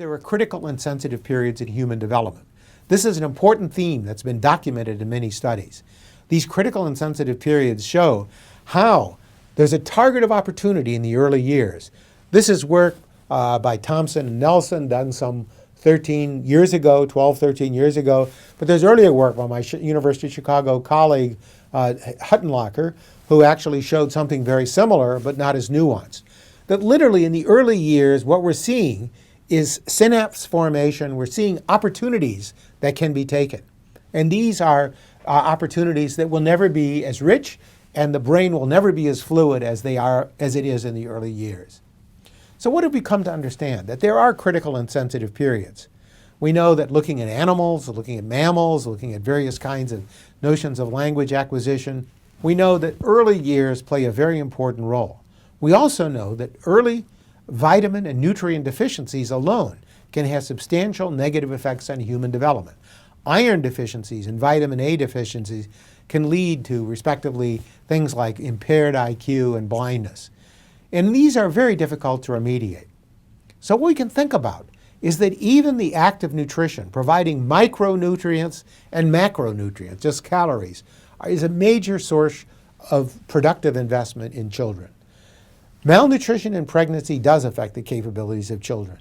there are critical and sensitive periods in human development. This is an important theme that's been documented in many studies. These critical and sensitive periods show how there's a target of opportunity in the early years. This is work by Thompson and Nelson, done some 13 years ago, 12, 13 years ago. But there's earlier work by my University of Chicago colleague, Huttenlocher, who actually showed something very similar, but not as nuanced. That literally in the early years, what we're seeing is synapse formation. We're seeing opportunities that can be taken. And these are opportunities that will never be as rich, and the brain will never be as fluid as it is in the early years. So what have we come to understand? That there are critical and sensitive periods. We know that looking at animals, looking at mammals, looking at various kinds of notions of language acquisition, we know that early years play a very important role. We also know that early vitamin and nutrient deficiencies alone can have substantial negative effects on human development. Iron deficiencies and vitamin A deficiencies can lead to, respectively, things like impaired IQ and blindness. And these are very difficult to remediate. So what we can think about is that even the act of nutrition, providing micronutrients and macronutrients, just calories, is a major source of productive investment in children. Malnutrition in pregnancy does affect the capabilities of children.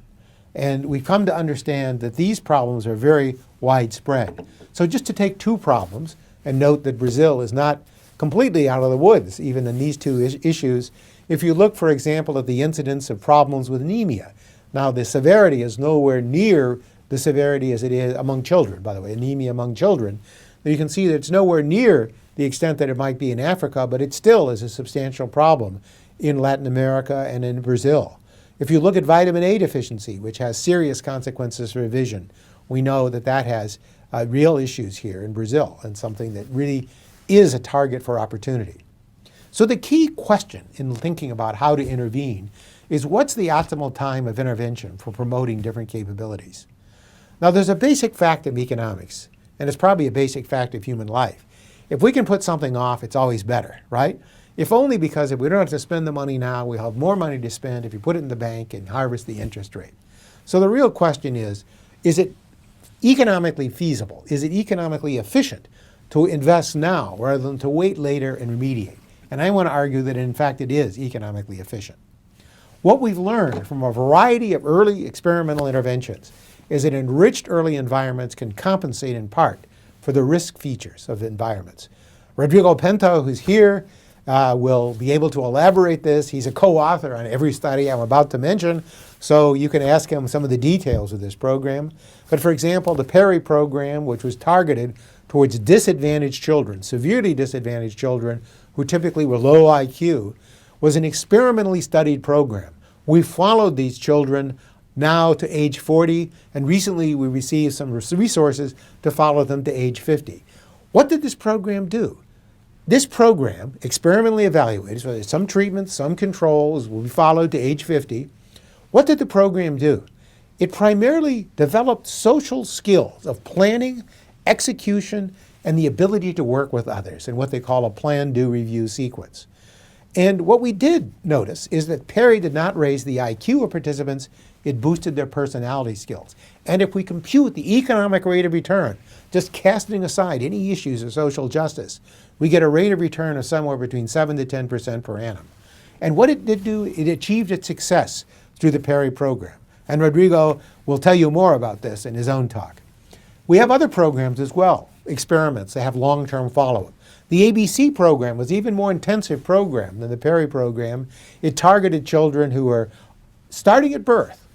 And we've come to understand that these problems are very widespread. So just to take two problems, and note that Brazil is not completely out of the woods, even in these two issues. If you look, for example, at the incidence of problems with anemia, now the severity is nowhere near the severity as it is among children, by the way, anemia among children. You can see that it's nowhere near the extent that it might be in Africa, but it still is a substantial problem in Latin America and in Brazil. If you look at vitamin A deficiency, which has serious consequences for vision, we know that that has real issues here in Brazil and something that really is a target for opportunity. So the key question in thinking about how to intervene is what's the optimal time of intervention for promoting different capabilities? Now there's a basic fact of economics, and it's probably a basic fact of human life. If we can put something off, it's always better, right? If only because if we don't have to spend the money now, we'll have more money to spend if you put it in the bank and harvest the interest rate. So the real question is it economically feasible? Is it economically efficient to invest now rather than to wait later and remediate? And I want to argue that in fact it is economically efficient. What we've learned from a variety of early experimental interventions is that enriched early environments can compensate in part for the risk features of environments. Rodrigo Pinto, who's here, will be able to elaborate this. He's a co-author on every study I'm about to mention, so you can ask him some of the details of this program. But for example, the Perry program, which was targeted towards disadvantaged children, severely disadvantaged children who typically were low IQ, was an experimentally studied program. We followed these children now to age 40, and recently we received some resources to follow them to age 50. What did this program do? This program, experimentally evaluated, so there's some treatments, some controls, will be followed to age 50. What did the program do? It primarily developed social skills of planning, execution, and the ability to work with others in what they call a plan, do, review sequence. And what we did notice is that Perry did not raise the IQ of participants, it boosted their personality skills. And if we compute the economic rate of return, just casting aside any issues of social justice, we get a rate of return of somewhere between 7 to 10% per annum. And what it did do, it achieved its success through the Perry program. And Rodrigo will tell you more about this in his own talk. We have other programs as well, experiments that have long-term follow-up. The ABC program was an even more intensive program than the Perry program. It targeted children who were starting at birth,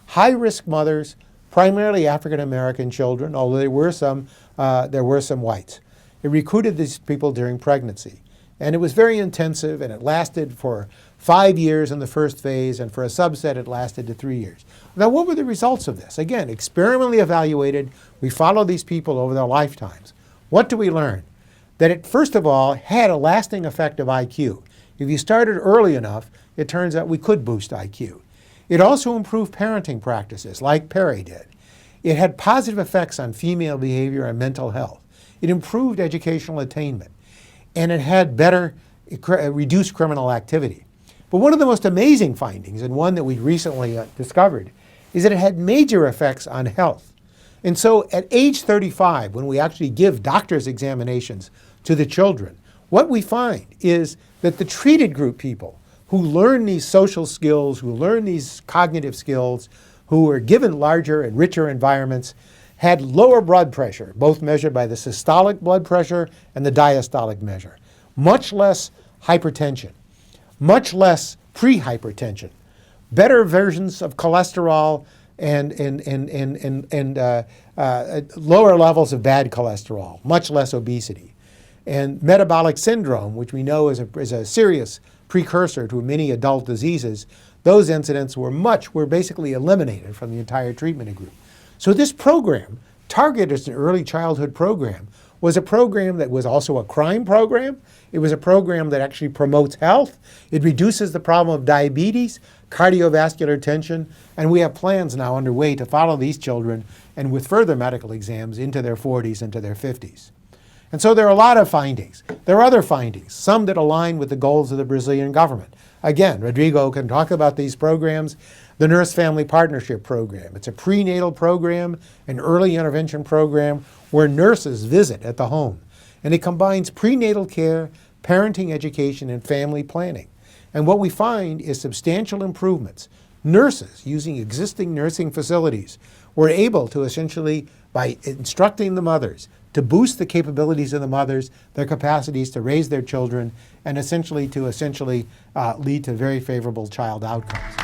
high-risk mothers, primarily African-American children, although there were some whites. It recruited these people during pregnancy. And it was very intensive, and it lasted for 5 years in the first phase, and for a subset it lasted to 3 years. Now, what were the results of this? Again, experimentally evaluated. We followed these people over their lifetimes. What do we learn? That it, first of all, had a lasting effect of IQ. If you started early enough, it turns out we could boost IQ. It also improved parenting practices, like Perry did. It had positive effects on female behavior and mental health. It improved educational attainment. And it had reduced criminal activity. But one of the most amazing findings, and one that we recently discovered, is that it had major effects on health. And so at age 35, when we actually give doctor's examinations to the children, what we find is that the treated group people who learn these social skills, who learn these cognitive skills, who were given larger and richer environments, had lower blood pressure, both measured by the systolic blood pressure and the diastolic measure, much less hypertension, much less prehypertension, better versions of cholesterol and lower levels of bad cholesterol, much less obesity. And metabolic syndrome, which we know is a serious precursor to many adult diseases, those incidents were basically eliminated from the entire treatment group. So this program, targeted as an early childhood program, was a program that was also a crime program. It was a program that actually promotes health. It reduces the problem of diabetes, cardiovascular tension, and we have plans now underway to follow these children and with further medical exams into their 40s and to their 50s. And so there are a lot of findings. There are other findings, some that align with the goals of the Brazilian government. Again, Rodrigo can talk about these programs. The Nurse Family Partnership Program. It's a prenatal program, an early intervention program where nurses visit at the home. And it combines prenatal care, parenting education, and family planning. And what we find is substantial improvements. Nurses, using existing nursing facilities, were able to essentially, by instructing the mothers, to boost the capabilities of the mothers, their capacities to raise their children, and essentially lead to very favorable child outcomes.